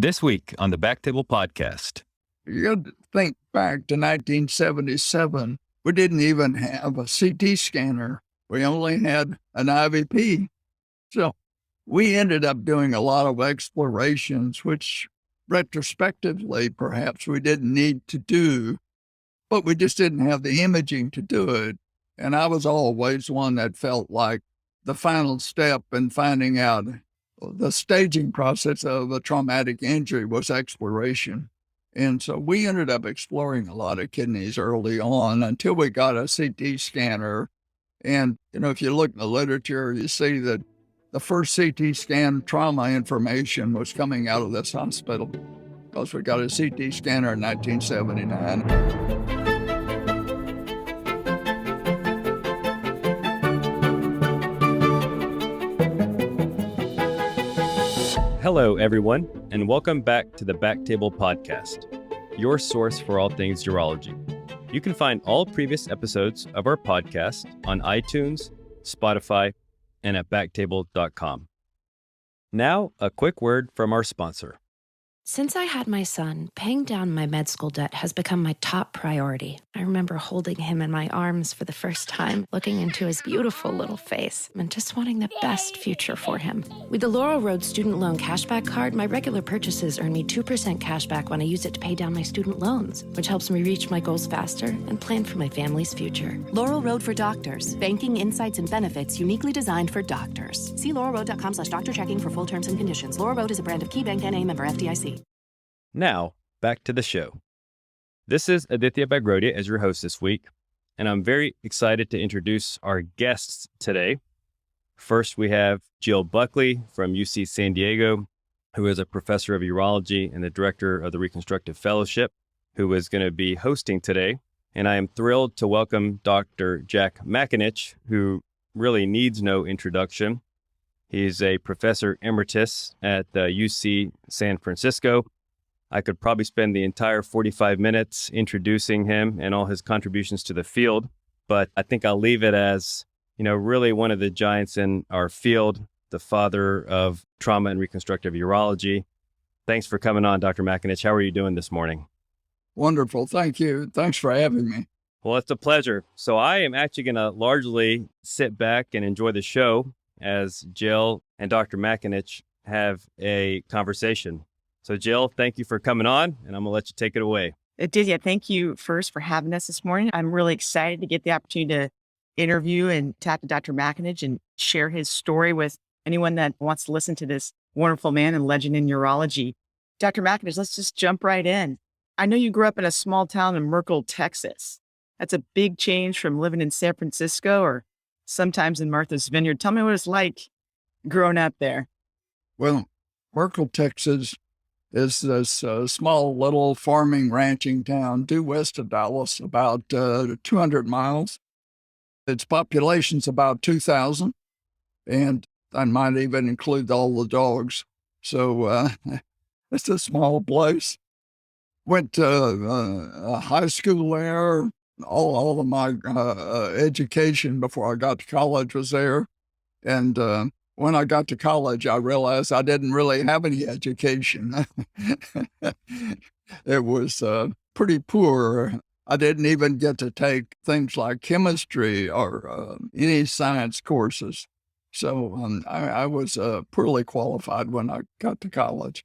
This week on the BackTable podcast. You got to think back to 1977. We didn't even have a CT scanner. We only had an IVP. So we ended up doing a lot of explorations, which retrospectively, perhaps we didn't need to do, but we just didn't have the imaging to do it. And I was always one that felt like the final step in finding out the staging process of a traumatic injury was exploration. And so we ended up exploring a lot of kidneys early on until we got a CT scanner. And, if you look in the literature, you see that the first CT scan trauma information was coming out of this hospital because we got a CT scanner in 1979. Hello, everyone, and welcome back to the BackTable podcast, your source for all things urology. You can find all previous episodes of our podcast on iTunes, Spotify, and at backtable.com. Now, a quick word from our sponsor. Since I had my son, paying down my med school debt has become my top priority. I remember holding him in my arms for the first time, looking into his beautiful little face, and just wanting the best future for him. With the Laurel Road Student Loan Cashback Card, my regular purchases earn me 2% cashback when I use it to pay down my student loans, which helps me reach my goals faster and plan for my family's future. Laurel Road for Doctors. Banking, insights, and benefits uniquely designed for doctors. See laurelroad.com/doctor checking for full terms and conditions. Laurel Road is a brand of KeyBank N.A. member FDIC. Now, back to the show. This is Aditya Bagrodia as your host this week, and I'm very excited to introduce our guests today. First, we have Jill Buckley from UC San Diego, who is a professor of urology and the director of the Reconstructive Fellowship, who is going to be hosting today. And I am thrilled to welcome Dr. Jack McAninch, who really needs no introduction. He's a professor emeritus at UC San Francisco. I could probably spend the entire 45 minutes introducing him and all his contributions to the field, but I think I'll leave it as, really one of the giants in our field, the father of trauma and reconstructive urology. Thanks for coming on, Dr. McAninch. How are you doing this morning? Wonderful. Thank you. Thanks for having me. Well, it's a pleasure. So I am actually going to largely sit back and enjoy the show as Jill and Dr. McAninch have a conversation. So Jill, thank you for coming on, and I'm going to let you take it away. Aditya, thank you first for having us this morning. I'm really excited to get the opportunity to interview and talk to Dr. McAninch and share his story with anyone that wants to listen to this wonderful man and legend in urology. Dr. McAninch, let's just jump right in. I know you grew up in a small town in Merkel, Texas. That's a big change from living in San Francisco or sometimes in Martha's Vineyard. Tell me what it's like growing up there. Well, Merkel, Texas is this small little farming ranching town due west of Dallas, about 200 miles. Its population's about 2,000, and I might even include all the dogs. So it's a small place. Went to high school there. All of my education before I got to college was there. And when I got to college, I realized I didn't really have any education. It was pretty poor. I didn't even get to take things like chemistry or any science courses. So I was poorly qualified when I got to college.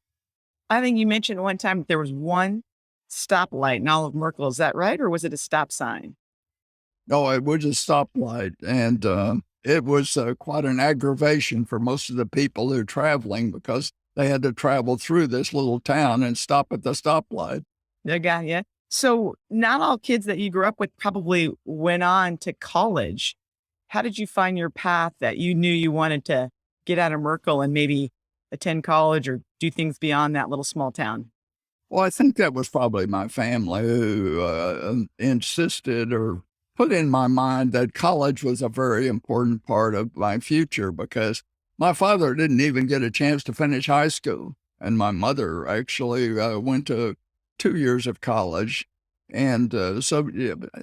I think you mentioned one time there was one stoplight in all of Merkel. Is that right? Or was it a stop sign? No, it was a stoplight. And it was quite an aggravation for most of the people who were traveling because they had to travel through this little town and stop at the stoplight. I got you. So not all kids that you grew up with probably went on to college. How did you find your path that you knew you wanted to get out of Merkel and maybe attend college or do things beyond that little small town? Well, I think that was probably my family who insisted or put in my mind that college was a very important part of my future because my father didn't even get a chance to finish high school. And my mother actually went to 2 years of college. And so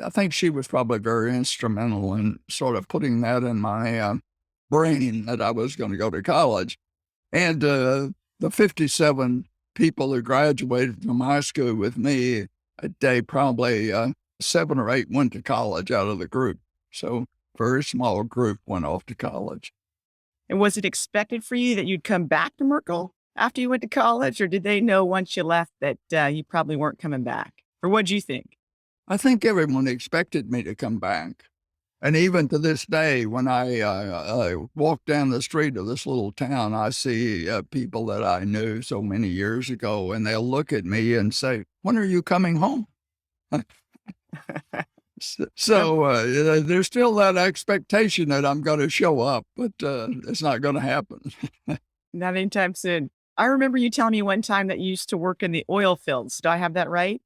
I think she was probably very instrumental in sort of putting that in my brain that I was going to go to college. And the 57 people who graduated from high school with me, they probably 7 or 8 went to college out of the group. So very small group went off to college. And was it expected for you that you'd come back to Merkel after you went to college, or did they know once you left that you probably weren't coming back? Or what do you think? I think everyone expected me to come back. And even to this day, when I walk down the street of this little town, I see people that I knew so many years ago, and they'll look at me and say, "When are you coming home?" So there's still that expectation that I'm going to show up, but it's not going to happen. Not anytime soon. I remember you telling me one time that you used to work in the oil fields. Do I have that right?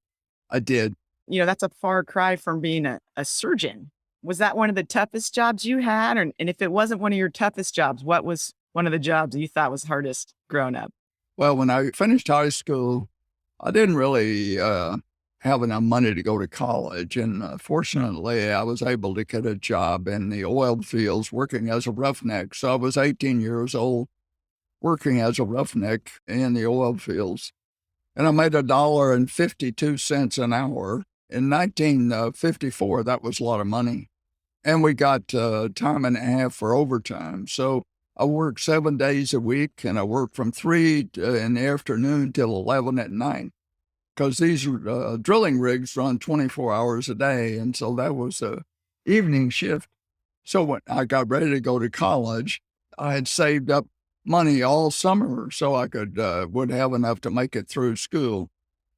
I did. You know, that's a far cry from being a surgeon. Was that one of the toughest jobs you had? And if it wasn't one of your toughest jobs, what was one of the jobs you thought was hardest growing up? Well, when I finished high school, I didn't really have enough money to go to college. And fortunately, I was able to get a job in the oil fields working as a roughneck. So I was 18 years old working as a roughneck in the oil fields. And I made $1.52 an hour. In 1954, that was a lot of money. And we got time and a half for overtime. So I worked 7 days a week, and I worked from 3 in the afternoon till 11 at night, because these drilling rigs run 24 hours a day. And so that was a evening shift. So when I got ready to go to college, I had saved up money all summer so I would have enough to make it through school.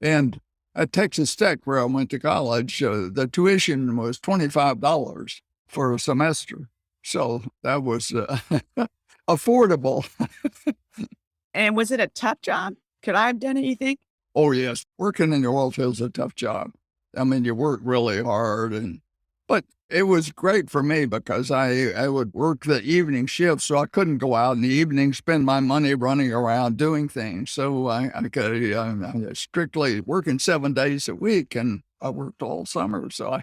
And at Texas Tech, where I went to college, the tuition was $25 for a semester. So that was affordable. And was it a tough job? Could I have done it, you think? Oh, yes. Working in the oil field is a tough job. I mean, you work really hard, but it was great for me because I would work the evening shift, so I couldn't go out in the evening, spend my money running around doing things. So I could strictly working 7 days a week, and I worked all summer. So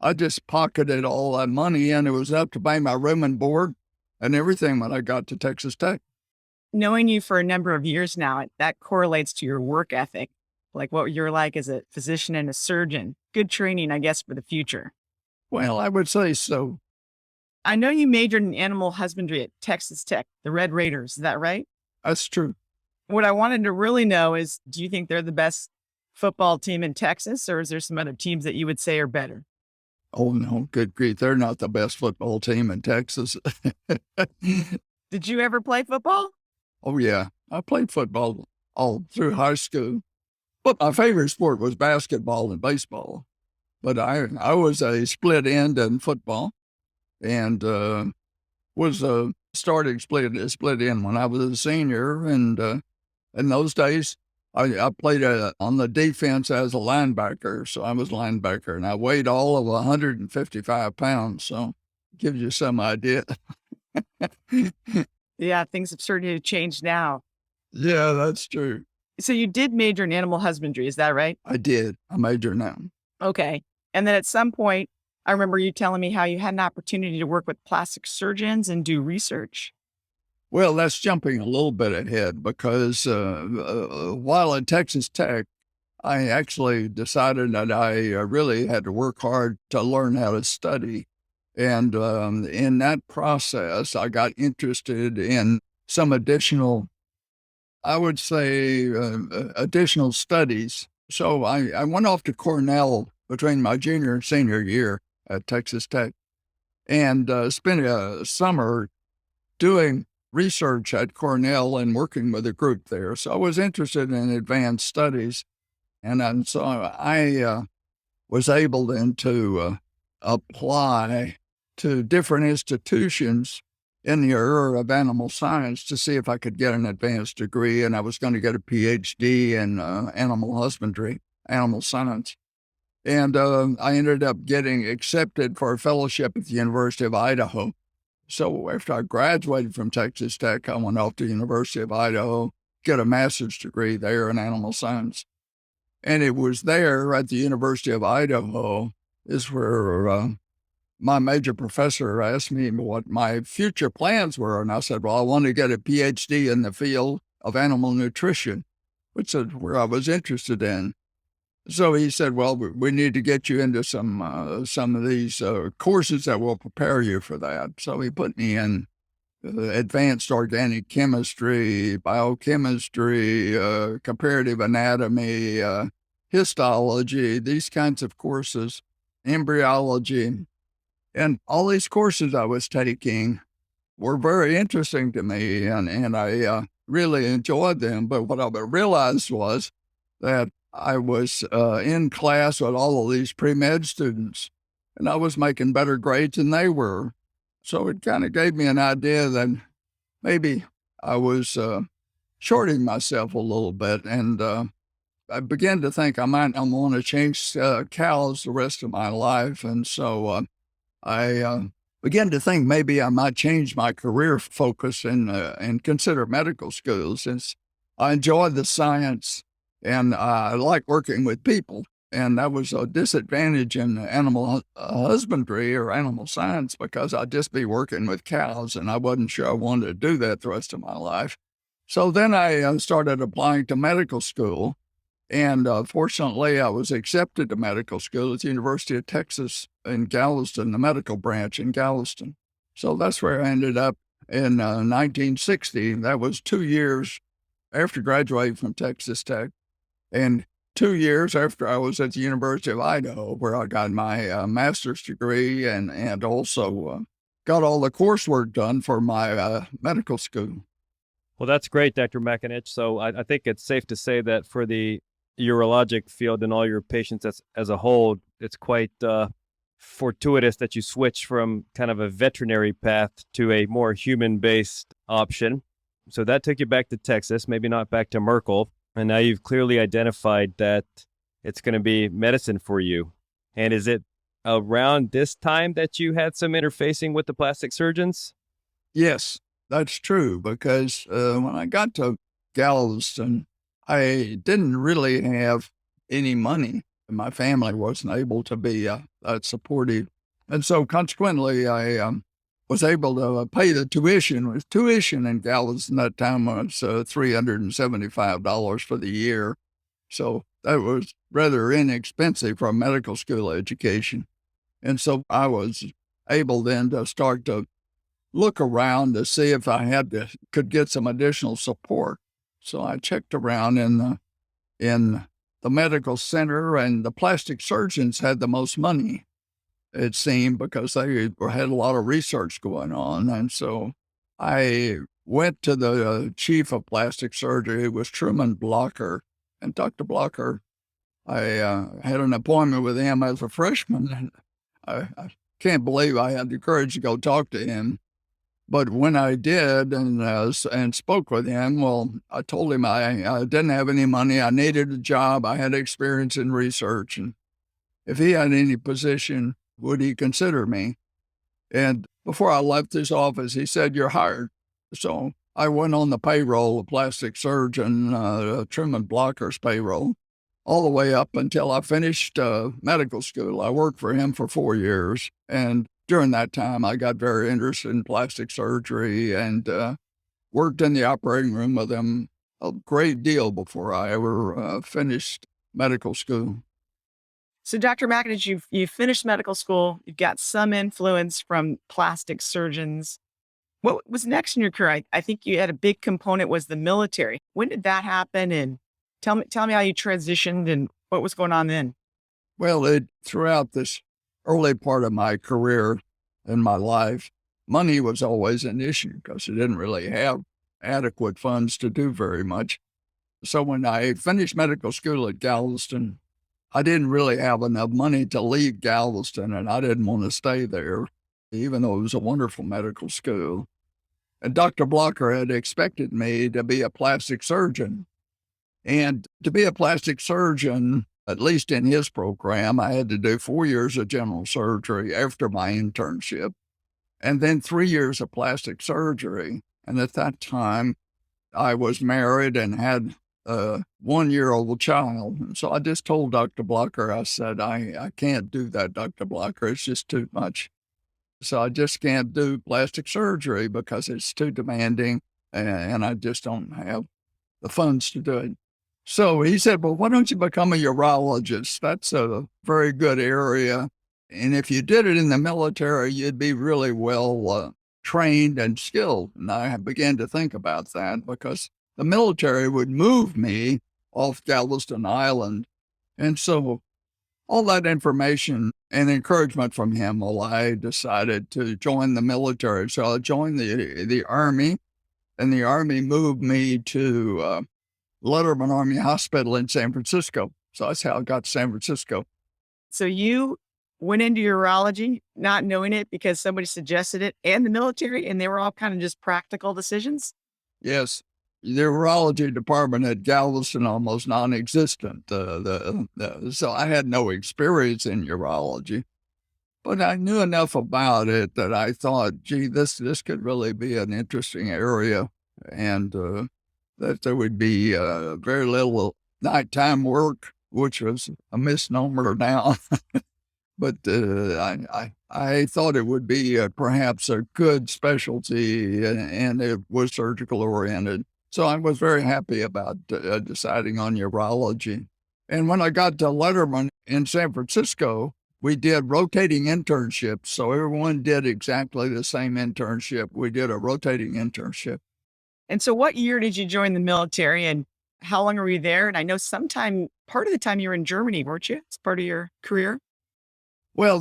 I just pocketed all that money, and it was up to pay my room and board and everything when I got to Texas Tech. Knowing you for a number of years now, that correlates to your work ethic, like what you're like as a physician and a surgeon. Good training, I guess, for the future. Well, I would say so. I know you majored in animal husbandry at Texas Tech, the Red Raiders. Is that right? That's true. What I wanted to really know is, do you think they're the best football team in Texas, or is there some other teams that you would say are better? Oh, no, good grief. They're not the best football team in Texas. Did you ever play football? Oh, yeah. I played football all through high school. But my favorite sport was basketball and baseball. But I was a split end in football, and was starting split end when I was a senior. And in those days, I played on the defense as a linebacker. So I was linebacker, and I weighed all of 155 pounds. So gives you some idea. Yeah, things have started to change now. Yeah, that's true. So you did major in animal husbandry, is that right? I did. I majored now. Okay. And then at some point, I remember you telling me how you had an opportunity to work with plastic surgeons and do research. Well, that's jumping a little bit ahead because while at Texas Tech, I actually decided that I really had to work hard to learn how to study. And in that process, I got interested in some additional, I would say, additional studies. So I went off to Cornell between my junior and senior year at Texas Tech and spent a summer doing research at Cornell and working with a group there. So I was interested in advanced studies. And so I was able then to apply to different institutions in the area of animal science to see if I could get an advanced degree. And I was going to get a PhD in animal husbandry, animal science. And I ended up getting accepted for a fellowship at the University of Idaho. So after I graduated from Texas Tech, I went off to the University of Idaho, get a master's degree there in animal science. And it was there at the University of Idaho is where my major professor asked me what my future plans were. And I said, well, I want to get a PhD in the field of animal nutrition. which is where I was interested in. So he said, well, we need to get you into some of these courses that will prepare you for that. So he put me in advanced organic chemistry, biochemistry, comparative anatomy, histology, these kinds of courses, embryology. And all these courses I was taking were very interesting to me, and I really enjoyed them. But what I realized was that I was in class with all of these pre-med students, and I was making better grades than they were. So it kind of gave me an idea that maybe I was shorting myself a little bit, and I began to think I might not want to change cows the rest of my life. And so I began to think maybe I might change my career focus and consider medical school, since I enjoy the science and I like working with people. And that was a disadvantage in animal husbandry or animal science, because I'd just be working with cows, and I wasn't sure I wanted to do that the rest of my life. So then I started applying to medical school. And fortunately, I was accepted to medical school at the University of Texas in Galveston, the medical branch in Galveston. So that's where I ended up in 1960. That was 2 years after graduating from Texas Tech, and 2 years after I was at the University of Idaho, where I got my master's degree and also got all the coursework done for my medical school. Well, that's great, Dr. McAninch. So I think it's safe to say that for the urologic field and all your patients as a whole, it's quite fortuitous that you switch from kind of a veterinary path to a more human-based option. So that took you back to Texas, maybe not back to Merkel. And now you've clearly identified that it's going to be medicine for you. And is it around this time that you had some interfacing with the plastic surgeons? Yes, that's true, because when I got to Galveston, I didn't really have any money. My family wasn't able to be that supportive. And so consequently, I was able to pay the tuition. Tuition in Galveston that time was $375 for the year. So that was rather inexpensive for a medical school education. And so I was able then to start to look around to see if I could get some additional support. So I checked around in the medical center, and the plastic surgeons had the most money, it seemed, because they had a lot of research going on. And so I went to the chief of plastic surgery, who was Truman Blocker. And Dr. Blocker, I had an appointment with him as a freshman, and I can't believe I had the courage to go talk to him. But when I did and spoke with him, well, I told him I didn't have any money. I needed a job. I had experience in research. And if he had any position, would he consider me? And before I left his office, he said, "You're hired." So I went on the payroll of plastic surgeon, Truman Blocker's payroll, all the way up until I finished medical school. I worked for him for 4 years. And during that time, I got very interested in plastic surgery and worked in the operating room with him a great deal before I ever finished medical school. So, Dr. McAninch, you've finished medical school. You've got some influence from plastic surgeons. What was next in your career? I think you had a big component was the military. When did that happen? And tell me how you transitioned and what was going on then. Well, throughout this early part of my career in my life, money was always an issue because I didn't really have adequate funds to do very much. So when I finished medical school at Galveston, I didn't really have enough money to leave Galveston, and I didn't want to stay there, even though it was a wonderful medical school. And Dr. Blocker had expected me to be a plastic surgeon. And to be a plastic surgeon, at least in his program, I had to do 4 years of general surgery after my internship, and then 3 years of plastic surgery. And at that time, I was married and had a 1-year-old child. And so I just told Dr. Blocker, I said, I can't do that, Dr. Blocker. It's just too much. So I just can't do plastic surgery because it's too demanding, and I just don't have the funds to do it. So he said, well, why don't you become a urologist? That's a very good area. And if you did it in the military, you'd be really well trained and skilled. And I began to think about that because the military would move me off Galveston Island. And so all that information and encouragement from him, well, I decided to join the military. So I joined the Army, and the Army moved me to Letterman Army Hospital in San Francisco. So that's how I got to San Francisco. So you went into urology, not knowing it because somebody suggested it, and the military, and they were all kind of just practical decisions? Yes. The urology department at Galveston almost non-existent. So I had no experience in urology, but I knew enough about it that I thought, gee, this could really be an interesting area, and that there would be very little nighttime work, which was a misnomer now. But I thought it would be perhaps a good specialty, and it was surgical oriented. So I was very happy about deciding on urology. And when I got to Letterman in San Francisco, we did rotating internships. So everyone did exactly the same internship. We did a rotating internship. And so what year did you join the military, and how long were you there? And I know part of the time you were in Germany, weren't you? It's part of your career. Well,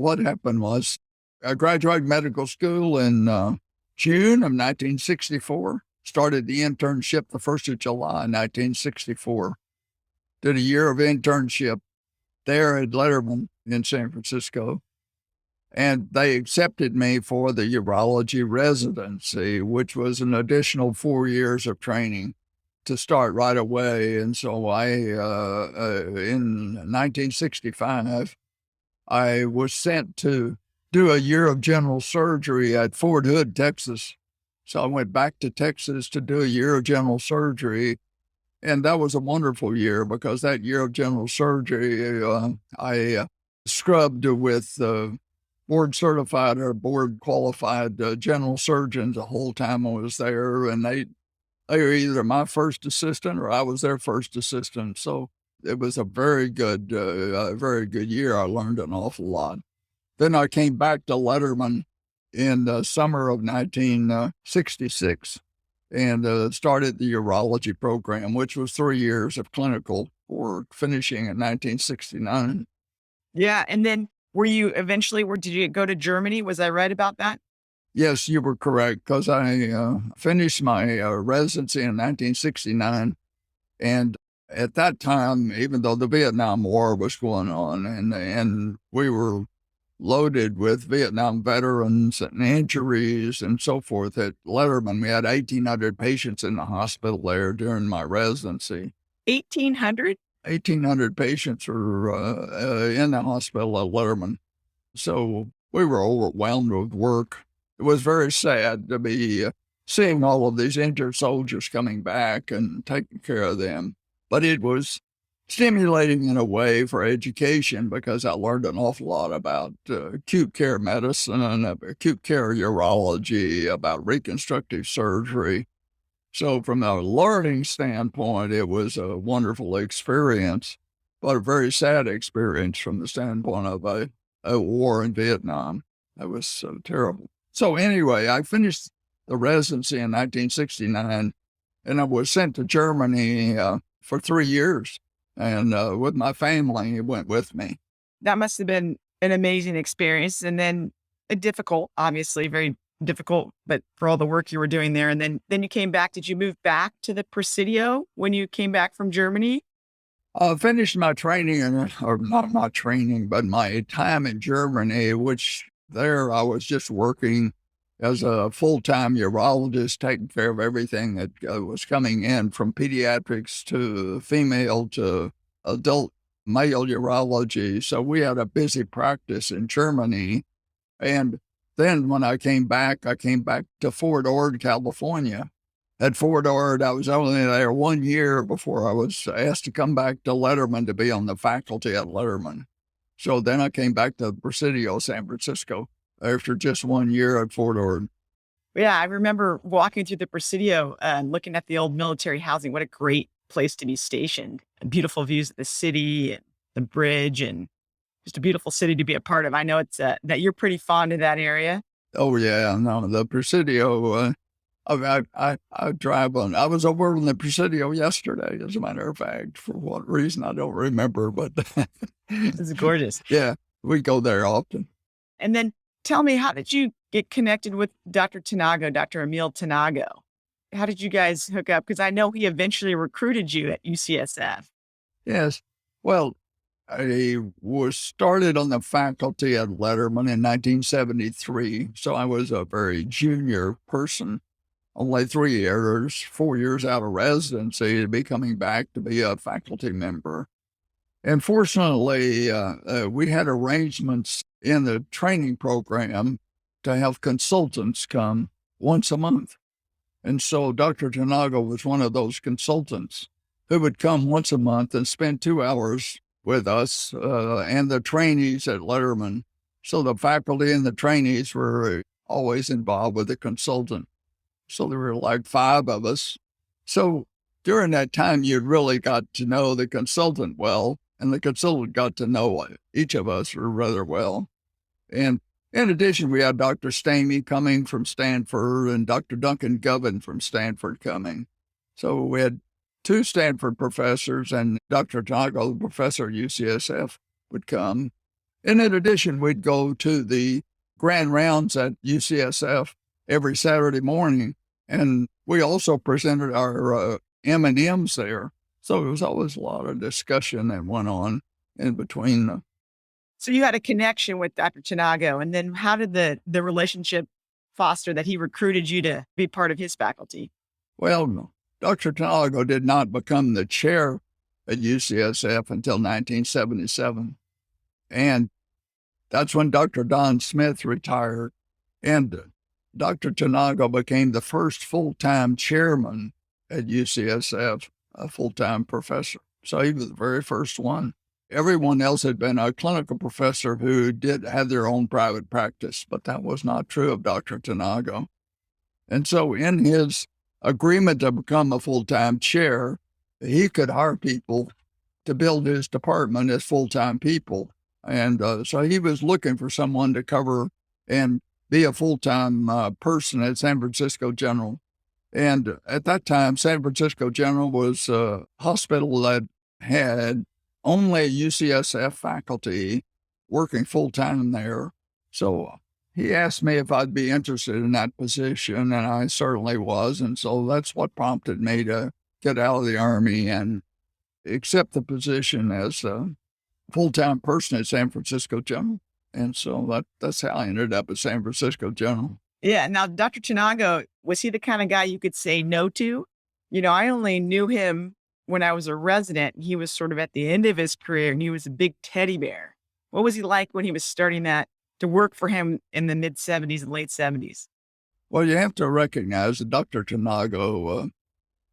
what happened was I graduated medical school in June of 1964. Started the internship the 1st of July, 1964. Did a year of internship there at Letterman in San Francisco. And they accepted me for the urology residency, which was an additional 4 years of training to start right away. And so in 1965, I was sent to do a year of general surgery at Fort Hood, Texas. So I went back to Texas to do a year of general surgery. And that was a wonderful year because that year of general surgery, I scrubbed with board certified or board qualified general surgeons the whole time I was there. And they were either my first assistant or I was their first assistant. So it was a very good year. I learned an awful lot. Then I came back to Letterman in the summer of 1966 and started the urology program, which was 3 years of clinical work, finishing in 1969. Yeah. And then did you go to Germany? Was I right about that? Yes, you were correct, because I finished my residency in 1969. And at that time, even though the Vietnam War was going on and we were loaded with Vietnam veterans and injuries and so forth at Letterman, we had 1,800 patients in the hospital there during my residency. 1,800? 1,800 patients were in the hospital at Letterman. So we were overwhelmed with work. It was very sad to be seeing all of these injured soldiers coming back and taking care of them. But it was stimulating in a way for education because I learned an awful lot about acute care medicine and acute care urology, about reconstructive surgery. So from a learning standpoint, it was a wonderful experience, but a very sad experience from the standpoint of a war in Vietnam. That was so terrible. So anyway, I finished the residency in 1969, and I was sent to Germany for 3 years. And with my family, he went with me. That must have been an amazing experience. And then obviously very difficult, but for all the work you were doing there. And then you came back. Did you move back to the Presidio when you came back from Germany? I finished my training, or not my training, but my time in Germany, which there I was just working as a full-time urologist, taking care of everything that was coming in, from pediatrics to female to adult male urology. So we had a busy practice in Germany. And then when I came back to Fort Ord, California. At Fort Ord, I was only there 1 year before I was asked to come back to Letterman to be on the faculty at Letterman. So then I came back to Presidio, San Francisco, after just 1 year at Fort Ord. Yeah, I remember walking through the Presidio and looking at the old military housing. What a great place to be stationed. Beautiful views of the city and the bridge, and just a beautiful city to be a part of. I know it's that you're pretty fond of that area. Oh, yeah. No, the Presidio, I drive on. I was over on the Presidio yesterday, as a matter of fact. For what reason, I don't remember, but This is gorgeous. yeah, we go there often. And then tell me, how did you get connected with Dr. Tanago, Dr. Emil Tanago? How did you guys hook up? Because I know he eventually recruited you at UCSF. Yes. Well, I was started on the faculty at Letterman in 1973, so I was a very junior person, only 4 years out of residency to be coming back to be a faculty member. And fortunately, we had arrangements in the training program to have consultants come once a month. And so Dr. Tanago was one of those consultants who would come once a month and spend 2 hours with us and the trainees at Letterman. So the faculty and the trainees were always involved with the consultant. So there were like 5 of us. So during that time, you really got to know the consultant well, and the consultant got to know each of us rather well. And in addition, we had Dr. Stamey coming from Stanford and Dr. Duncan Govan from Stanford coming. So we had 2 Stanford professors, and Dr. Tanago, the professor at UCSF, would come. And in addition, we'd go to the grand rounds at UCSF every Saturday morning, and we also presented our M&Ms there. So there was always a lot of discussion that went on in between. So you had a connection with Dr. Tanago, and then how did the relationship foster that he recruited you to be part of his faculty? Well, Dr. Tanago did not become the chair at UCSF until 1977. And that's when Dr. Don Smith retired. And Dr. Tanago became the first full-time chairman at UCSF, a full-time professor. So he was the very first one. Everyone else had been a clinical professor who did have their own private practice, but that was not true of Dr. Tanago. And so in his agreement to become a full-time chair, he could hire people to build his department as full-time people. And so he was looking for someone to cover and be a full-time person at San Francisco General. And at that time, San Francisco General was a hospital that had only UCSF faculty working full-time there. So he asked me if I'd be interested in that position, and I certainly was. And so that's what prompted me to get out of the Army and accept the position as a full-time person at San Francisco General. And so that's how I ended up at San Francisco General. Yeah. Now, Dr. Tanago, was he the kind of guy you could say no to? You know, I only knew him when I was a resident. He was sort of at the end of his career, and he was a big teddy bear. What was he like when he was starting that to work for him in the mid-'70s and late '70s? Well, you have to recognize that Dr. Tanago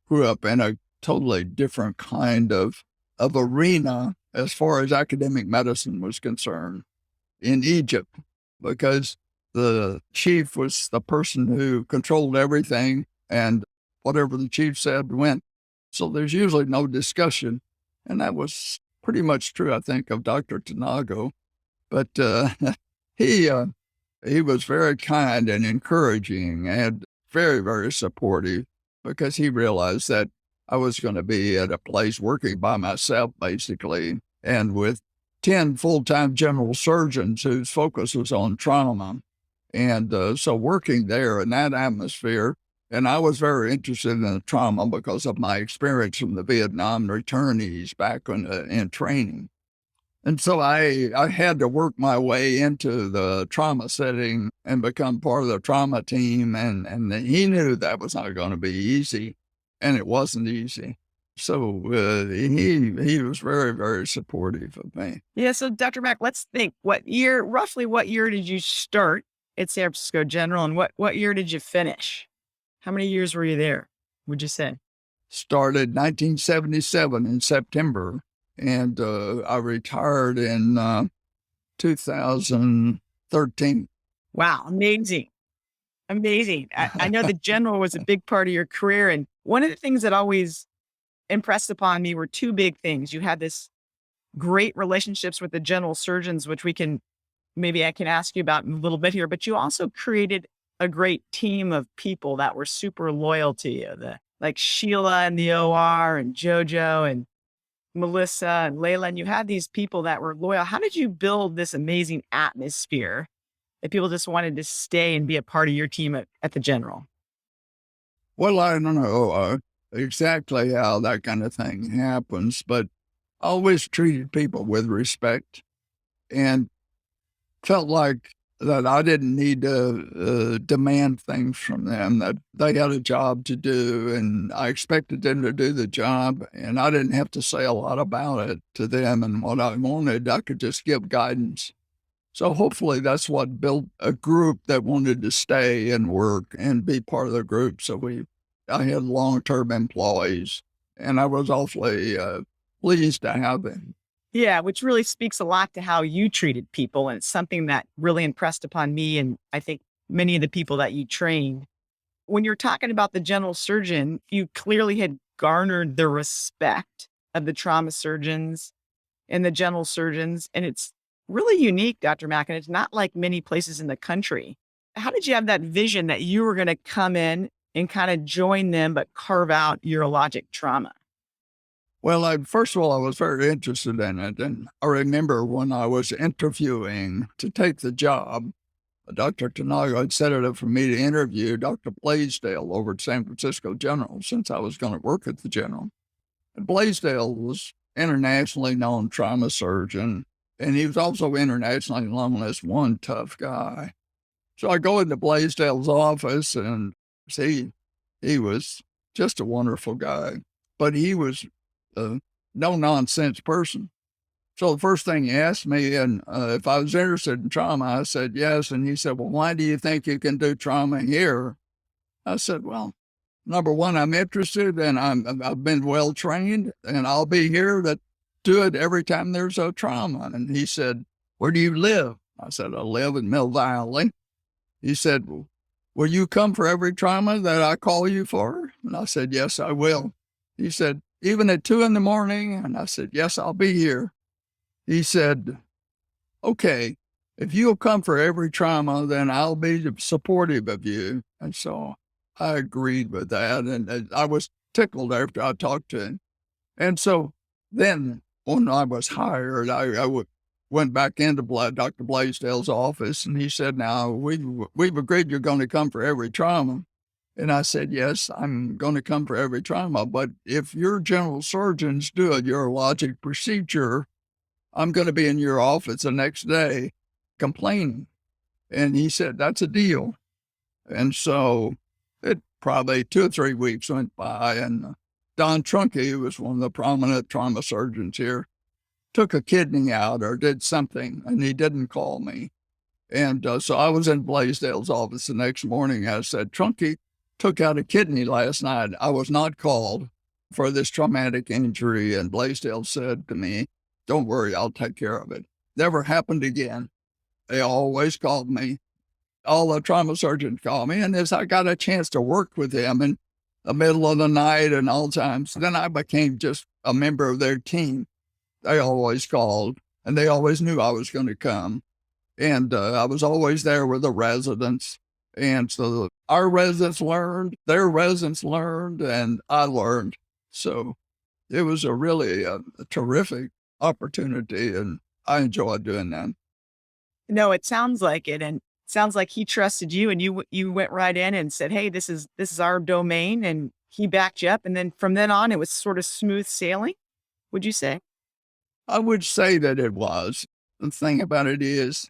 grew up in a totally different kind of arena as far as academic medicine was concerned in Egypt, because the chief was the person who controlled everything, and whatever the chief said went. So there's usually no discussion. And that was pretty much true, I think, of Dr. Tanago. But he was very kind and encouraging and very, very supportive, because he realized that I was going to be at a place working by myself, basically, and with 10 full-time general surgeons whose focus was on trauma. And so working there in that atmosphere, and I was very interested in the trauma because of my experience from the Vietnam returnees back in training. And so I had to work my way into the trauma setting and become part of the trauma team. And he knew that was not going to be easy, and it wasn't easy. So he was very, very supportive of me. Yeah. So Dr. Mack, let's think, roughly what year did you start at San Francisco General, and what year did you finish? How many years were you there, would you say? Started 1977 in September, and I retired in 2013. Wow. Amazing. Amazing. I know the general was a big part of your career. And one of the things that always impressed upon me were two big things. You had this great relationships with the general surgeons, which maybe I can ask you about in a little bit here, but you also created a great team of people that were super loyal to you, like Sheila in the OR and Jojo and Melissa and Layla. And you had these people that were loyal. How did you build this amazing atmosphere that people just wanted to stay and be a part of your team at the general? Well, I don't know exactly how that kind of thing happens, but I always treated people with respect and felt like that I didn't need to demand things from them, that they had a job to do and I expected them to do the job, and I didn't have to say a lot about it to them and what I wanted. I could just give guidance. So hopefully that's what built a group that wanted to stay and work and be part of the group. So I had long-term employees, and I was awfully pleased to have them. Yeah, which really speaks a lot to how you treated people. And it's something that really impressed upon me. And I think many of the people that you trained. When you're talking about the general surgeon, you clearly had garnered the respect of the trauma surgeons and the general surgeons. And it's really unique, Dr. McAninch, not like many places in the country. How did you have that vision that you were going to come in and kind of join them, but carve out urologic trauma? Well, first of all, I was very interested in it. And I remember when I was interviewing to take the job, Dr. Tanago had set it up for me to interview Dr. Blaisdell over at San Francisco General, since I was going to work at the General. And Blaisdell was internationally known trauma surgeon, and he was also internationally known as one tough guy. So I go into Blaisdell's office, and see, he was just a wonderful guy, but he was a no-nonsense person. So the first thing he asked me, and if I was interested in trauma, I said yes. And he said, well, why do you think you can do trauma here? I said, well, number one, I'm interested, and I've been well trained, and I'll be here to do it every time there's a trauma. And he said, where do you live? I said, I live in Mill Valley. He said, well, will you come for every trauma that I call you for? And I said, yes, I will. He said, even at 2 a.m? And I said, yes, I'll be here. He said, okay, if you'll come for every trauma, then I'll be supportive of you. And so I agreed with that. And I was tickled after I talked to him. And so then when I was hired, I went back into Dr. Blaisdell's office, and he said, now, we've agreed you're going to come for every trauma. And I said, yes, I'm going to come for every trauma. But if your general surgeons do a urologic procedure, I'm going to be in your office the next day complaining. And he said, that's a deal. And so it probably 2 or 3 weeks went by, and Don Trunke, who was one of the prominent trauma surgeons here, took a kidney out or did something, and he didn't call me. And so I was in Blaisdell's office the next morning. I said, Trunke took out a kidney last night. I was not called for this traumatic injury. And Blaisdell said to me, don't worry, I'll take care of it. Never happened again. They always called me. All the trauma surgeons called me. And as I got a chance to work with them in the middle of the night and all times, then I became just a member of their team. They always called, and they always knew I was going to come. And I was always there with the residents. And so our residents learned, their residents learned, and I learned. So it was a really a terrific opportunity, and I enjoyed doing that. No, it sounds like it. And it sounds like he trusted you, and you went right in and said, hey, this is our domain. And he backed you up. And then from then on, it was sort of smooth sailing, would you say? I would say that it was. The thing about it is,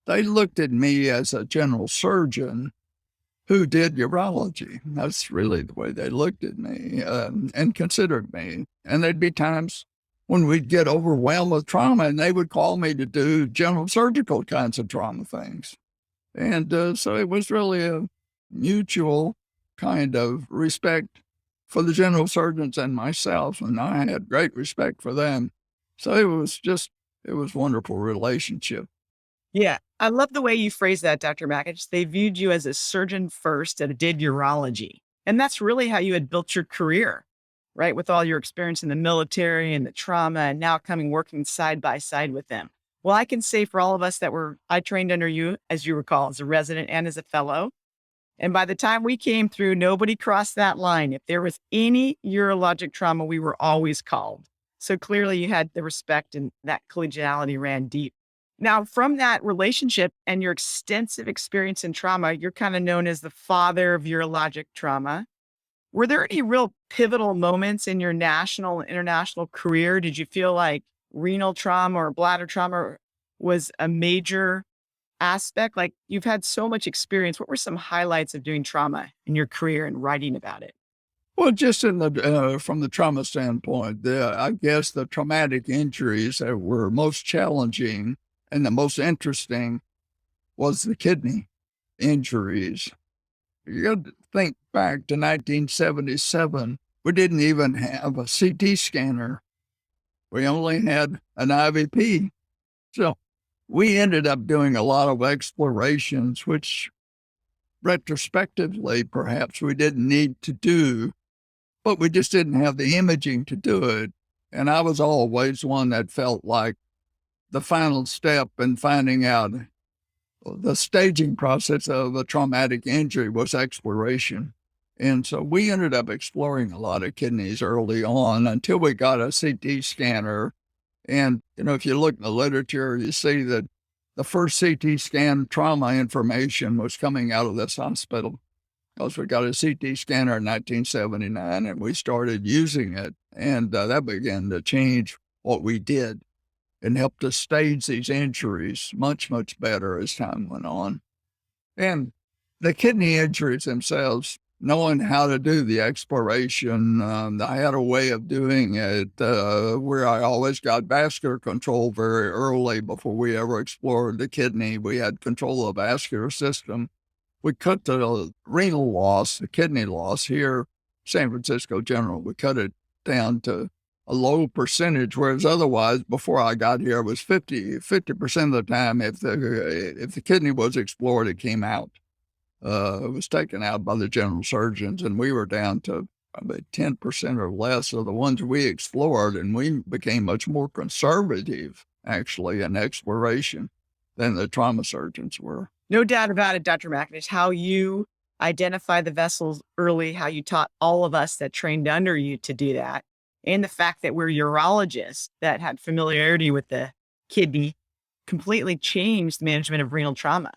they looked at me as a general surgeon who did urology. That's really the way they looked at me and considered me. And there'd be times when we'd get overwhelmed with trauma, and they would call me to do general surgical kinds of trauma things. And so it was really a mutual kind of respect for the general surgeons and myself, and I had great respect for them. So it was a wonderful relationship. Yeah. I love the way you phrase that, Dr. McAninch. They viewed you as a surgeon first that did urology. And that's really how you had built your career. right? With all your experience in the military and the trauma and now coming working side by side with them. Well, I can say for all of us I trained under you, as you recall, as a resident and as a fellow. And by the time we came through, nobody crossed that line. If there was any urologic trauma, we were always called. So clearly you had the respect and that collegiality ran deep. Now, from that relationship and your extensive experience in trauma, you're kind of known as the father of urologic trauma. Were there any real pivotal moments in your national and international career? Did you feel like renal trauma or bladder trauma was a major aspect? Like, you've had so much experience. What were some highlights of doing trauma in your career and writing about it? Well, just from the trauma standpoint, I guess the traumatic injuries that were most challenging and the most interesting was the kidney injuries. You got to think back to 1977. We didn't even have a CT scanner. We only had an IVP. So we ended up doing a lot of explorations, which retrospectively perhaps we didn't need to do, but we just didn't have the imaging to do it. And I was always one that felt like the final step in finding out the staging process of a traumatic injury was exploration. And so we ended up exploring a lot of kidneys early on until we got a CT scanner. And, if you look in the literature, you see that the first CT scan trauma information was coming out of this hospital because we got a CT scanner in 1979 and we started using it. And that began to change what we did and helped us stage these injuries much, much better as time went on. And the kidney injuries themselves, knowing how to do the exploration, I had a way of doing it where I always got vascular control very early before we ever explored the kidney. We had control of the vascular system. We cut the renal loss, the kidney loss here, San Francisco General. We cut it down to a low percentage, whereas otherwise, before I got here, it was 50% of the time, if the kidney was explored, it came out. It was taken out by the general surgeons, and we were down to probably 10% or less of the ones we explored, and we became much more conservative, actually, in exploration than the trauma surgeons were. No doubt about it, Dr. McAninch, how you identify the vessels early, how you taught all of us that trained under you to do that, and the fact that we're urologists that had familiarity with the kidney completely changed the management of renal trauma.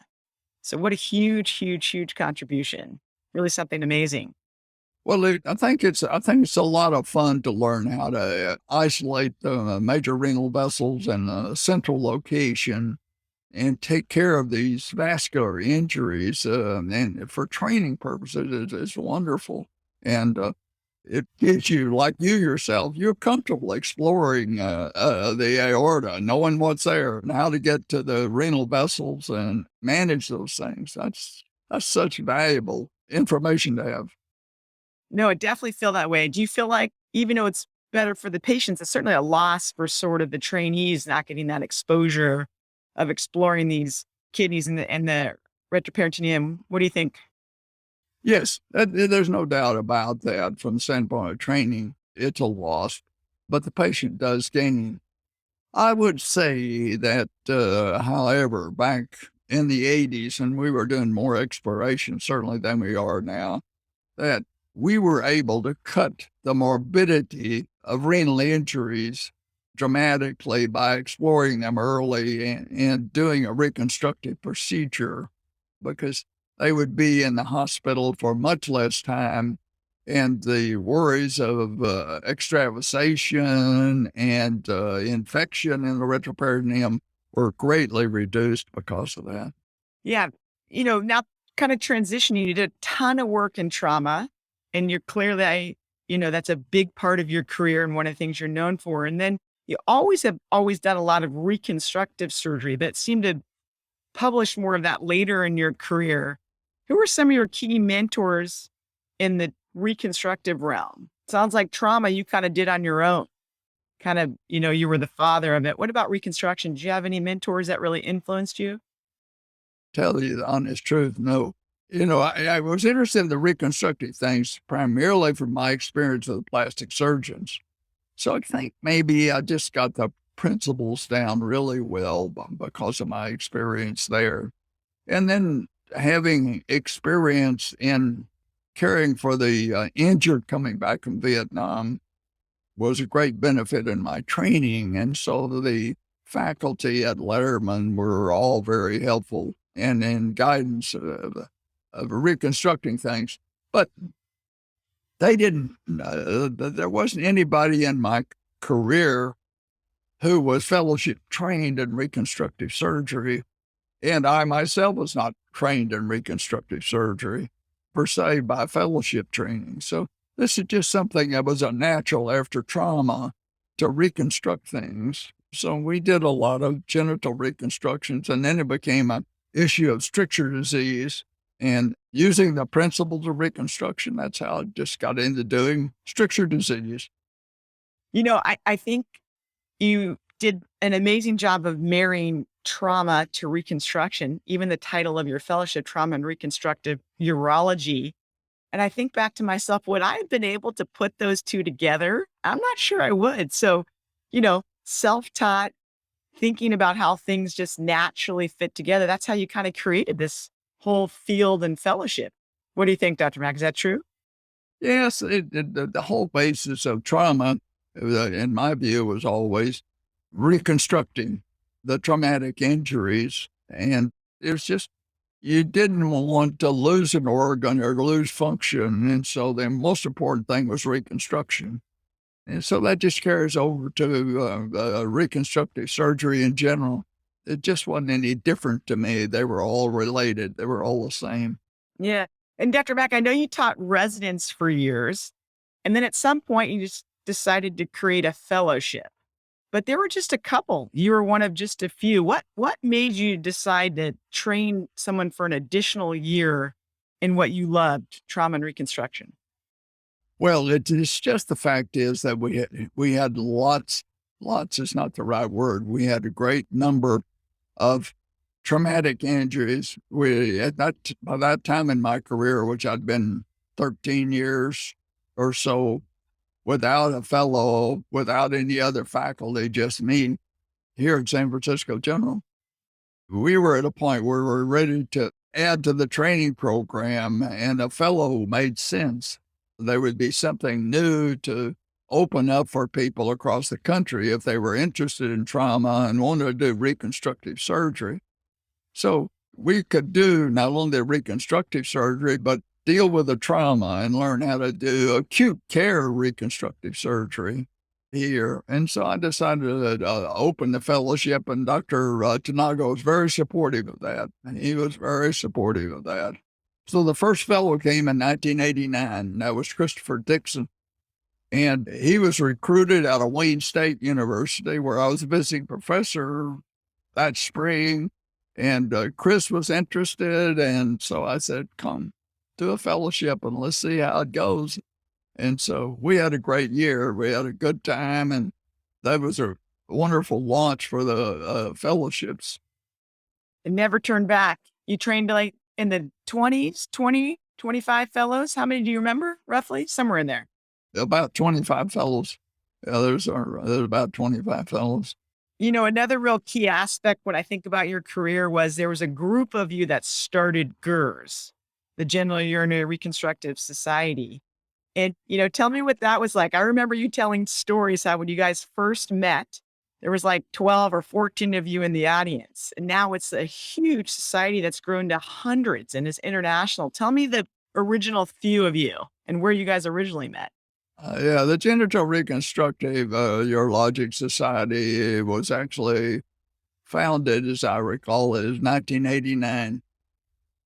So what a huge, huge, huge contribution. Really something amazing. Well, I think it's a lot of fun to learn how to isolate the major renal vessels in a central location and take care of these vascular injuries. And for training purposes, it's wonderful. And it gives you, like you yourself, you're comfortable exploring the aorta, knowing what's there and how to get to the renal vessels and manage those things. That's such valuable information to have. No, I definitely feel that way. Do you feel like, even though it's better for the patients, it's certainly a loss for sort of the trainees not getting that exposure of exploring these kidneys and the retroperitoneum? What do you think? Yes, there's no doubt about that from the standpoint of training. It's a loss, but the patient does gain. I would say that, however, back in the 80s, and we were doing more exploration, certainly than we are now, that we were able to cut the morbidity of renal injuries dramatically by exploring them early and doing a reconstructive procedure, because they would be in the hospital for much less time, and the worries of extravasation and infection in the retroperitoneum were greatly reduced because of that. Yeah. Now kind of transitioning, you did a ton of work in trauma, and you're clearly, that's a big part of your career and one of the things you're known for. And then you have always done a lot of reconstructive surgery, but seemed to publish more of that later in your career. Who were some of your key mentors in the reconstructive realm? Sounds like trauma you kind of did on your own. Kind of, you were the father of it. What about reconstruction? Did you have any mentors that really influenced you? Tell you the honest truth, no. I was interested in the reconstructive things primarily from my experience with plastic surgeons. So I think maybe I just got the principles down really well because of my experience there. And then having experience in caring for the injured coming back from Vietnam was a great benefit in my training. And so the faculty at Letterman were all very helpful and in guidance of reconstructing things. But they didn't, there wasn't anybody in my career who was fellowship trained in reconstructive surgery. And I myself was not trained in reconstructive surgery per se by fellowship training. So this is just something that was a natural after trauma to reconstruct things. So we did a lot of genital reconstructions, and then it became an issue of stricture disease. And using the principles of reconstruction, that's how I just got into doing stricture disease. I think you did an amazing job of marrying trauma to reconstruction, even the title of your fellowship, Trauma and Reconstructive Urology. And I think back to myself, would I have been able to put those two together? I'm not sure I would. So, self-taught, thinking about how things just naturally fit together. That's how you kind of created this whole field and fellowship. What do you think, Dr. Mack? Is that true? Yes, the whole basis of trauma, in my view, was always reconstructing the traumatic injuries. And it's just, you didn't want to lose an organ or lose function. And so the most important thing was reconstruction. And so that just carries over to reconstructive surgery in general. It just wasn't any different to me. They were all related. They were all the same. Yeah. And Dr. Mack, I know you taught residents for years, and then at some point you just decided to create a fellowship. But there were just a couple. You were one of just a few. What made you decide to train someone for an additional year in what you loved, trauma and reconstruction? Well, it's just the fact is that we had lots is not the right word. We had a great number of traumatic injuries. By that time in my career, which I'd been 13 years or so, without a fellow, without any other faculty, just me here at San Francisco General, we were at a point where we were ready to add to the training program, and a fellow made sense. There would be something new to open up for people across the country if they were interested in trauma and wanted to do reconstructive surgery. So we could do not only reconstructive surgery, but deal with the trauma and learn how to do acute care reconstructive surgery here. And so I decided to open the fellowship, and Dr. Tanago was very supportive of that. And he was very supportive of that. So the first fellow came in 1989. And that was Christopher Dixon. And he was recruited out of Wayne State University, where I was a visiting professor that spring. And Chris was interested. And so I said, come do a fellowship and let's see how it goes. And so we had a great year. We had a good time. And that was a wonderful launch for the fellowships. It never turned back. You trained like in the 20s, 20, 25 fellows. How many do you remember roughly? Somewhere in there. About 25 fellows. Yeah, there's about 25 fellows. Another real key aspect when I think about your career was there was a group of you that started GURS, the Genitourinary Reconstructive Society. And, tell me what that was like. I remember you telling stories how when you guys first met, there was like 12 or 14 of you in the audience. And now it's a huge society that's grown to hundreds and is international. Tell me the original few of you and where you guys originally met. The Genital Reconstructive Urologic Society was actually founded, as I recall, as 1989.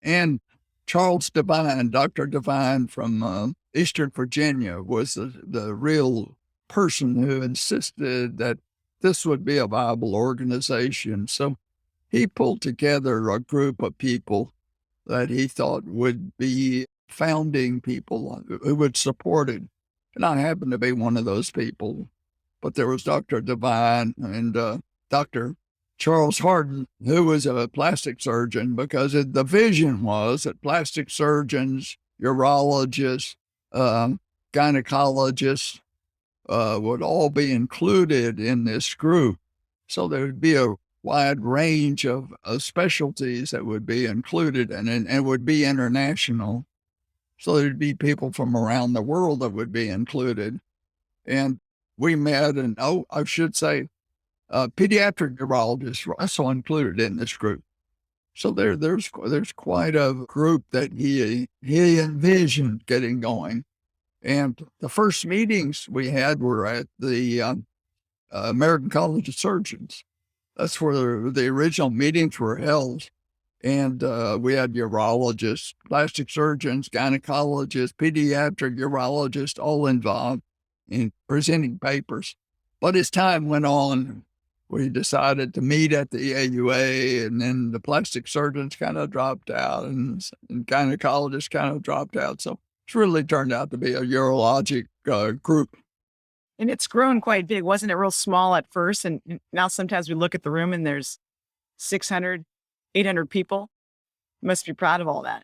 And Charles Devine, Dr. Devine from Eastern Virginia, was the real person who insisted that this would be a viable organization. So he pulled together a group of people that he thought would be founding people who would support it. And I happened to be one of those people. But there was Dr. Devine and Dr. Charles Hardin, who was a plastic surgeon, because the vision was that plastic surgeons, urologists, gynecologists would all be included in this group. So there would be a wide range of specialties that would be included and would be international. So there'd be people from around the world that would be included. And we met, and I should say, pediatric urologists were also included in this group. So there's quite a group that he envisioned getting going. And the first meetings we had were at the American College of Surgeons. That's where the original meetings were held. And we had urologists, plastic surgeons, gynecologists, pediatric urologists, all involved in presenting papers. But as time went on, we decided to meet at the AUA, and then the plastic surgeons kind of dropped out, and gynecologists kind of dropped out. So it's really turned out to be a urologic group. And it's grown quite big. Wasn't it real small at first? And now sometimes we look at the room and there's 600, 800 people. You must be proud of all that.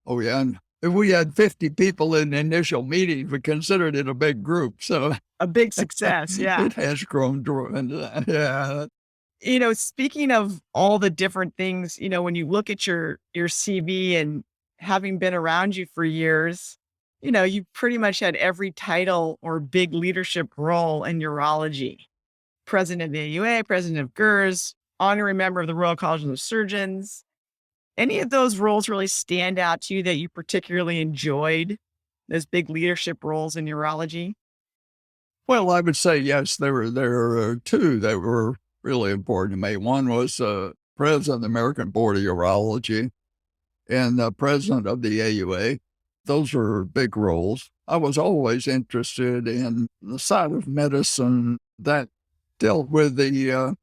Oh, yeah. And if we had 50 people in the initial meeting, we considered it a big group. So a big success. Yeah. It has grown into that. Yeah. Speaking of all the different things, when you look at your CV and having been around you for years, you pretty much had every title or big leadership role in urology. President of the AUA, president of GERS, honorary member of the Royal College of Surgeons. Any of those roles really stand out to you that you particularly enjoyed, those big leadership roles in urology? Well, I would say yes. There were two that were really important to me. One was president of the American Board of Urology and president of the AUA. Those were big roles. I was always interested in the side of medicine that dealt with the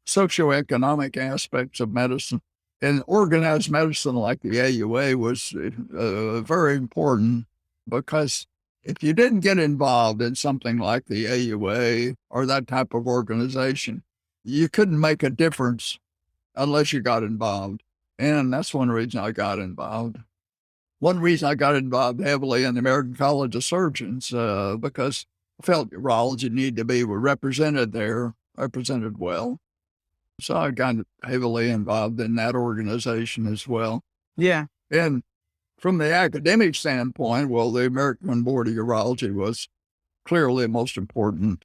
socioeconomic aspects of medicine. And organized medicine like the AUA was very important, because if you didn't get involved in something like the AUA or that type of organization, you couldn't make a difference unless you got involved. And that's one reason I got involved. One reason I got involved heavily in the American College of Surgeons, because I felt urology needed to be represented there, represented well. So I got heavily involved in that organization as well. Yeah. And from the academic standpoint, well, the American Board of Urology was clearly the most important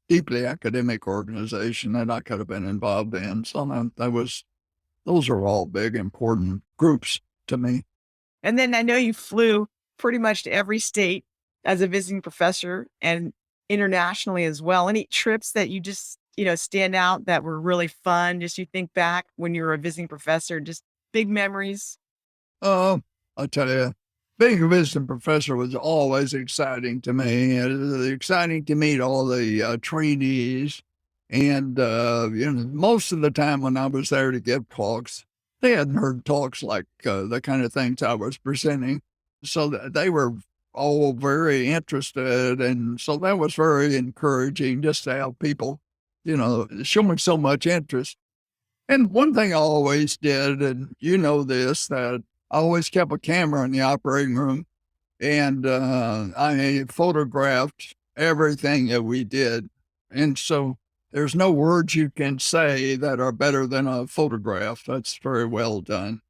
deeply academic organization that I could have been involved in. So those are all big, important groups to me. And then I know you flew pretty much to every state as a visiting professor and internationally as well. Any trips that you just, stand out that were really fun? Just you think back when you were a visiting professor, just big memories? I'll tell you, being a visiting professor was always exciting to me. It was exciting to meet all the trainees. And, most of the time when I was there to give talks, they hadn't heard talks like the kind of things I was presenting. So they were all very interested. And so that was very encouraging, just to have people, showing so much interest. And one thing I always did, and that I always kept a camera in the operating room, and I photographed everything that we did. And so there's no words you can say that are better than a photograph. That's very well done.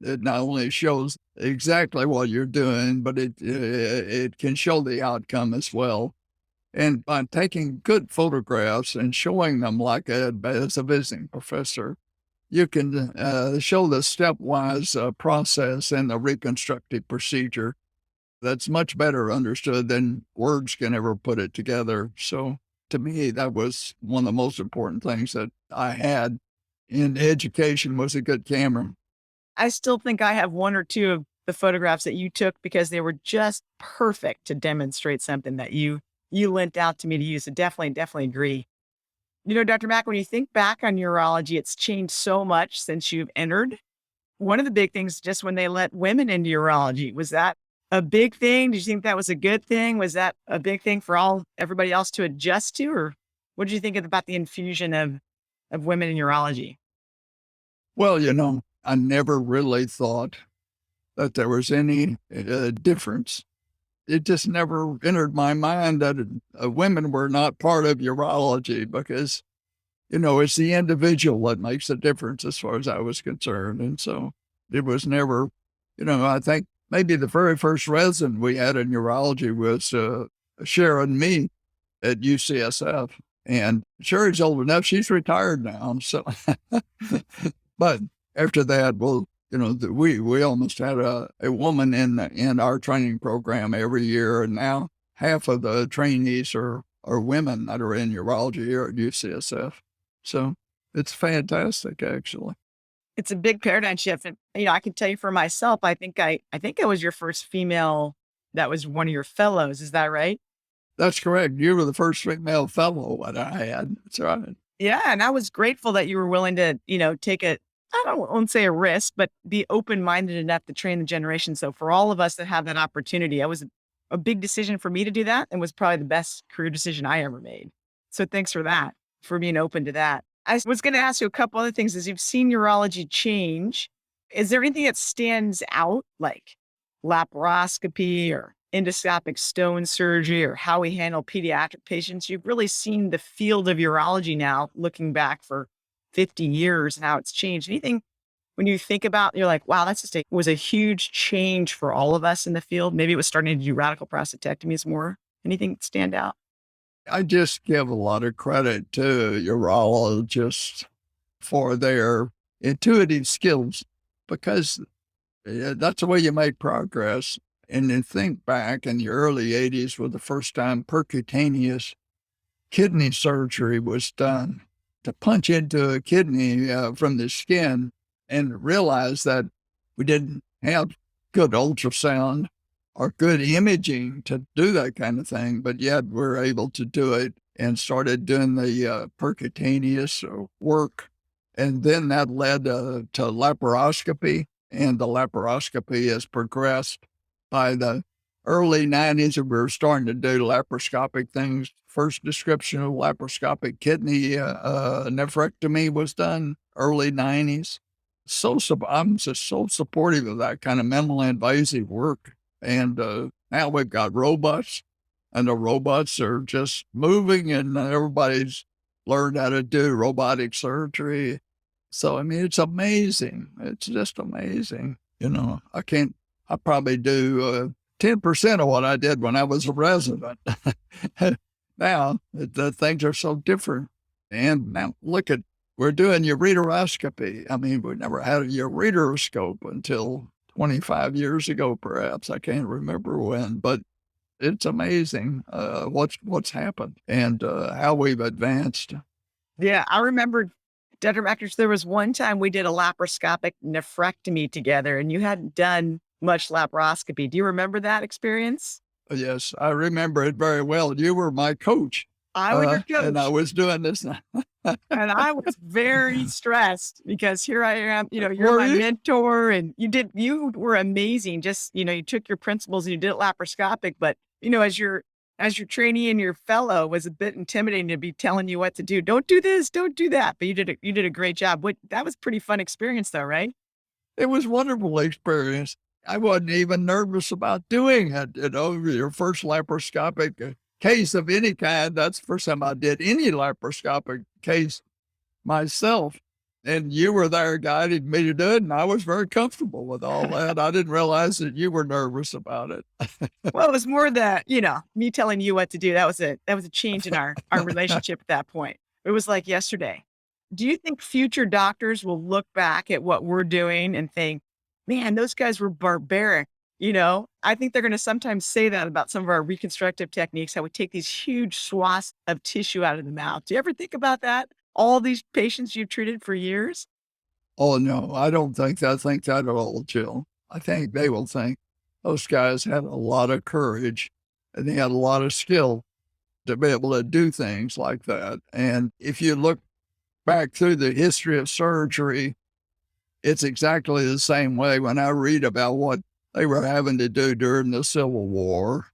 It not only shows exactly what you're doing, but it can show the outcome as well. And by taking good photographs and showing them like as a visiting professor, you can show the stepwise process and the reconstructive procedure that's much better understood than words can ever put it together. So to me, that was one of the most important things that I had in education was a good camera. I still think I have one or two of the photographs that you took because they were just perfect to demonstrate something that you lent out to me to use. So definitely agree. Dr. Mack, when you think back on urology, it's changed so much since you've entered. One of the big things, just when they let women into urology, was that a big thing? Did you think that was a good thing? Was that a big thing for everybody else to adjust to? Or what did you think about the infusion of of women in urology? Well, I never really thought that there was any difference. It just never entered my mind that women were not part of urology because, it's the individual that makes a difference as far as I was concerned. And so it was never, I think maybe the very first resident we had in urology was Sharon Me at UCSF. And Sherry's old enough, she's retired now. So, but after that, well, we almost had a woman in our training program every year. And now half of the trainees are women that are in urology here at UCSF. So it's fantastic, actually. It's a big paradigm shift. And, I can tell you for myself, I think I was your first female that was one of your fellows. Is that right? That's correct. You were the first female fellow that I had. That's right. Yeah. And I was grateful that you were willing to, take I don't want to say a risk, but be open-minded enough to train the generation. So for all of us that have that opportunity, it was a big decision for me to do that and was probably the best career decision I ever made. So thanks for that, for being open to that. I was going to ask you a couple other things. As you've seen urology change, is there anything that stands out, like laparoscopy or endoscopic stone surgery or how we handle pediatric patients? You've really seen the field of urology now, looking back for 50 years and how it's changed. Anything when you think about, you're like, wow, was a huge change for all of us in the field. Maybe it was starting to do radical prostatectomies more. Anything stand out? I just give a lot of credit to urologists for their intuitive skills because that's the way you make progress. And then think back in the early 80s was the first time percutaneous kidney surgery was done to punch into a kidney from the skin and realize that we didn't have good ultrasound or good imaging to do that kind of thing, but yet we're able to do it and started doing the percutaneous work. And then that led to laparoscopy, and the laparoscopy has progressed. By the early 90s, we were starting to do laparoscopic things. First description of laparoscopic kidney nephrectomy was done early 90s. I'm just so supportive of that kind of minimally invasive work. And now we've got robots, and the robots are just moving, and everybody's learned how to do robotic surgery. So, it's amazing. It's just amazing. I probably do 10% of what I did when I was a resident. Now, the things are so different. And now we're doing ureteroscopy. We never had a ureteroscope until 25 years ago, perhaps. I can't remember when, but it's amazing what's happened and how we've advanced. Yeah, I remember, Dr. McAninch, there was one time we did a laparoscopic nephrectomy together and you hadn't done much laparoscopy. Do you remember that experience? Yes, I remember it very well. You were my coach. I was your coach. And I was doing this. And I was very stressed because here I am, you're my mentor and you were amazing. Just, you took your principles and you did it laparoscopic, but as your trainee and your fellow, was a bit intimidating to be telling you what to do. Don't do this, don't do that. But you did a great job. That was a pretty fun experience though, right? It was a wonderful experience. I wasn't even nervous about doing it. Your first laparoscopic case of any kind. That's the first time I did any laparoscopic case myself. And you were there guiding me to do it. And I was very comfortable with all that. I didn't realize that you were nervous about it. Well, it was more that, me telling you what to do. That was a change in our relationship at that point. It was like yesterday. Do you think future doctors will look back at what we're doing and think, man, those guys were barbaric? I think they're going to sometimes say that about some of our reconstructive techniques, how we take these huge swaths of tissue out of the mouth. Do you ever think about that? All these patients you've treated for years? Oh, no, I don't think that at all, Jill. I think they will think those guys had a lot of courage and they had a lot of skill to be able to do things like that. And if you look back through the history of surgery, it's exactly the same way. When I read about what they were having to do during the Civil War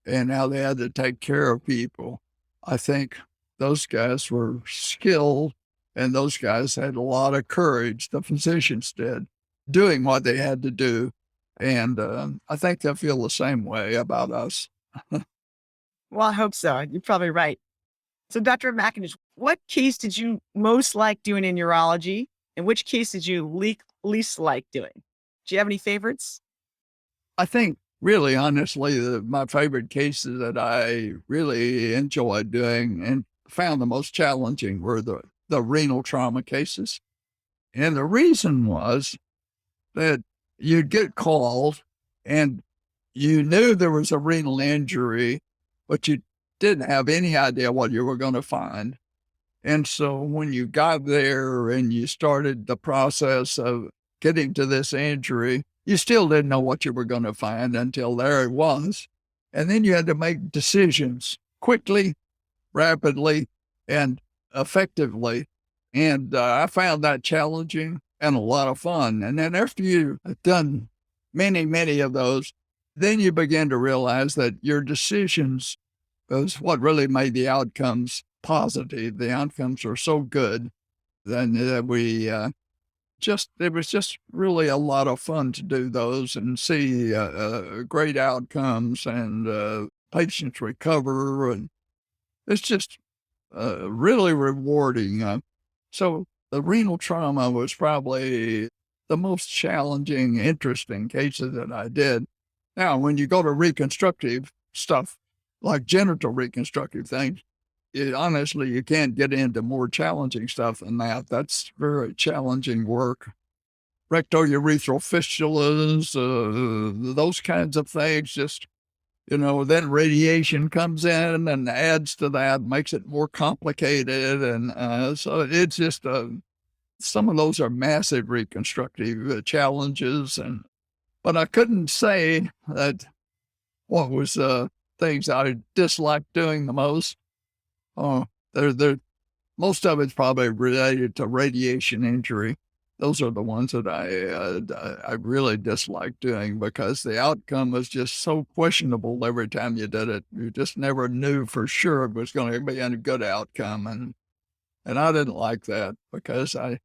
and how they had to take care of people, I think those guys were skilled And those guys had a lot of courage, the physicians did, doing what they had to do. And I think they feel the same way about us. Well, I hope so. You're probably right. So, Dr. McAninch, what case did you most like doing in urology? And which case did you least like doing? Do you have any favorites? I think really, honestly, my favorite cases that I really enjoyed doing and found the most challenging were the renal trauma cases. And the reason was that you'd get called and you knew there was a renal injury, but you didn't have any idea what you were going to find. And so when you got there and you started the process of getting to this injury, you still didn't know what you were going to find until there it was. And then you had to make decisions quickly, rapidly, and effectively. And I found that challenging and a lot of fun. And then after you've done many, many of those, then you begin to realize that your decisions is what really made the outcomes positive. The outcomes are so good then that it was just really a lot of fun to do those and see great outcomes and patients recover. And it's just really rewarding. So the renal trauma was probably the most challenging, interesting cases that I did. Now, when you go to reconstructive stuff, like genital reconstructive things, honestly, you can't get into more challenging stuff than that. That's very challenging work. Rectourethral fistulas, those kinds of things, just, then radiation comes in and adds to that, makes it more complicated. And so it's just, some of those are massive reconstructive challenges. But I couldn't say that what was things I disliked doing the most. Oh, most of it's probably related to radiation injury. Those are the ones that I really dislike doing because the outcome was just so questionable every time you did it. You just never knew for sure it was going to be a good outcome, and I didn't like that because I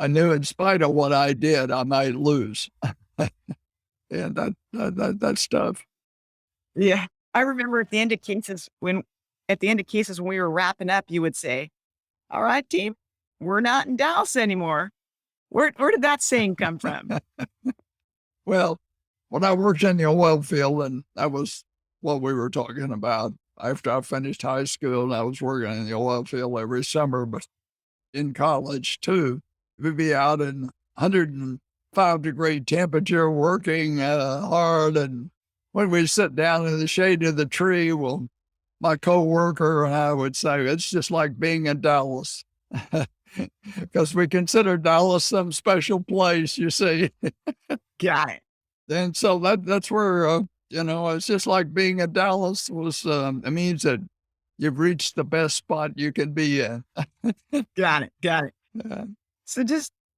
knew in spite of what I did, I might lose, and that stuff. Yeah. I remember at the end of cases when we were wrapping up, you would say, "All right, team, we're not in Dallas anymore." Where did that saying come from? Well, when I worked in the oil field, and that was what we were talking about. After I finished high school, I was working in the oil field every summer, but in college too. We'd be out in 105-degree temperature working hard. And when we sit down in the shade of the tree, well, my coworker and I would say, it's just like being in Dallas. Because we consider Dallas some special place, you see. Got it. And so that's where, it's just like being in Dallas it means that you've reached the best spot you can be in. Got it. Yeah. So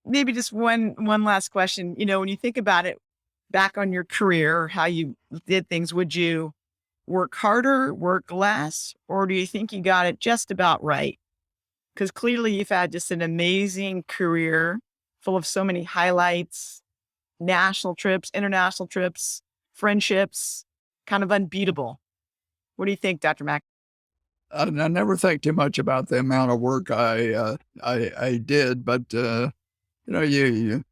maybe just one last question. When you think about it back on your career, or how you did things, would you work harder, work less, or do you think you got it just about right? Because clearly you've had just an amazing career full of so many highlights, national trips, international trips, friendships, kind of unbeatable. What do you think, Dr. Mack? I never think too much about the amount of work I did, but you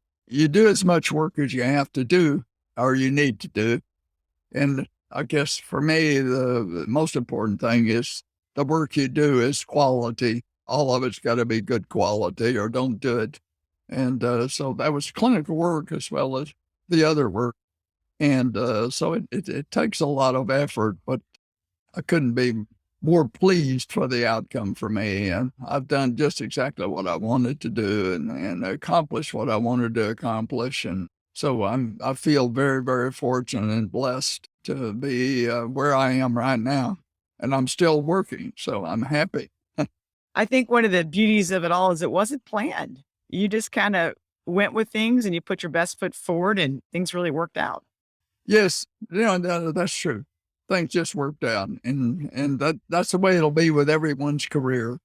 do as much work as you have to do or you need to do. And I guess for me, the most important thing is the work you do is quality. All of it's got to be good quality or don't do it. And so that was clinical work as well as the other work. And so it takes a lot of effort, but I couldn't be more pleased for the outcome for me. And I've done just exactly what I wanted to do and accomplished what I wanted to accomplish. And so I feel very, very fortunate and blessed to be where I am right now. And I'm still working, so I'm happy. I think one of the beauties of it all is it wasn't planned. You just kind of went with things and you put your best foot forward and things really worked out. Yes, that's true. Things just worked out. And that's the way it'll be with everyone's career.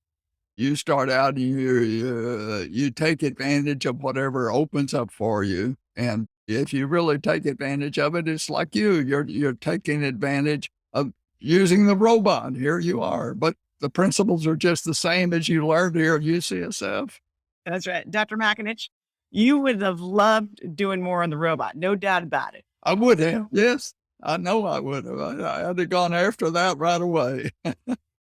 You start out and you take advantage of whatever opens up for you. And if you really take advantage of it, it's like you're taking advantage of using the robot. Here you are. But the principles are just the same as you learned here at UCSF. That's right. Dr. McAninch, you would have loved doing more on the robot. No doubt about it. I would have. Yes, I know I would have. I'd have gone after that right away.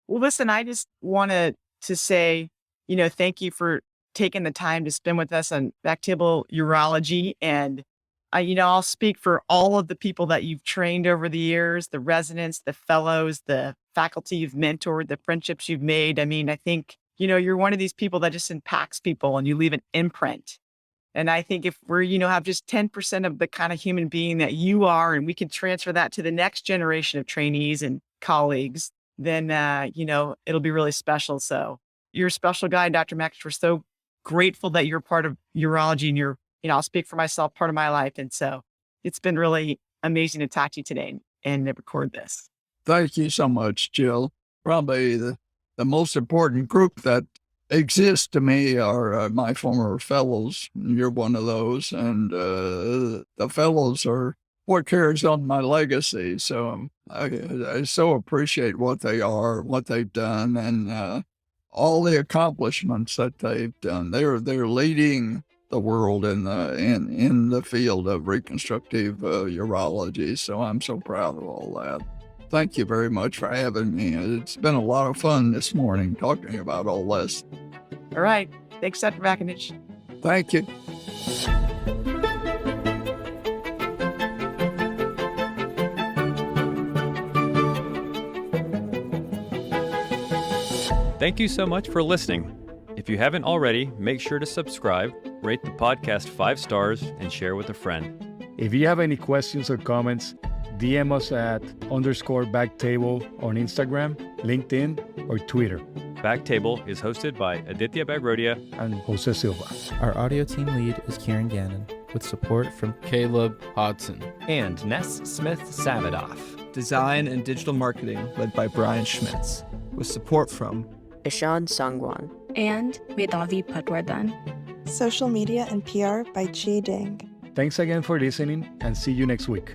Well, listen, I just wanted to say, thank you for taking the time to spend with us on BackTable Urology. And, I'll speak for all of the people that you've trained over the years, the residents, the fellows, the faculty you've mentored, the friendships you've made. I mean, I think, you're one of these people that just impacts people and you leave an imprint. And I think if we're, have just 10% of the kind of human being that you are, and we can transfer that to the next generation of trainees and colleagues, then, it'll be really special. So you're a special guy, Dr. McAninch. We're so grateful that you're part of urology and you're, I'll speak for myself, part of my life. And so it's been really amazing to talk to you today and record this. Thank you so much, Jill. Probably the most important group that exists to me are my former fellows. You're one of those. And the fellows are what carries on my legacy. So I so appreciate what they are, what they've done, and all the accomplishments that they've done. They're leading the world in the field of reconstructive urology. So I'm so proud of all that. Thank you very much for having me. It's been a lot of fun this morning talking about all this. All right. Thanks, Dr. McAninch. Thank you. Thank you so much for listening. If you haven't already, make sure to subscribe, rate the podcast 5 stars, and share with a friend. If you have any questions or comments, DM us at _BackTable on Instagram, LinkedIn, or Twitter. BackTable is hosted by Aditya Bagrodia and Jose Silva. Our audio team lead is Kieran Gannon, with support from Caleb Hodson. And Ness Smith-Savadoff. Design and digital marketing led by Brian Schmitz, with support from Ishan Sangwan and Vedavi Patwardhan. Social media and PR by Chi Ding. Thanks again for listening and see you next week.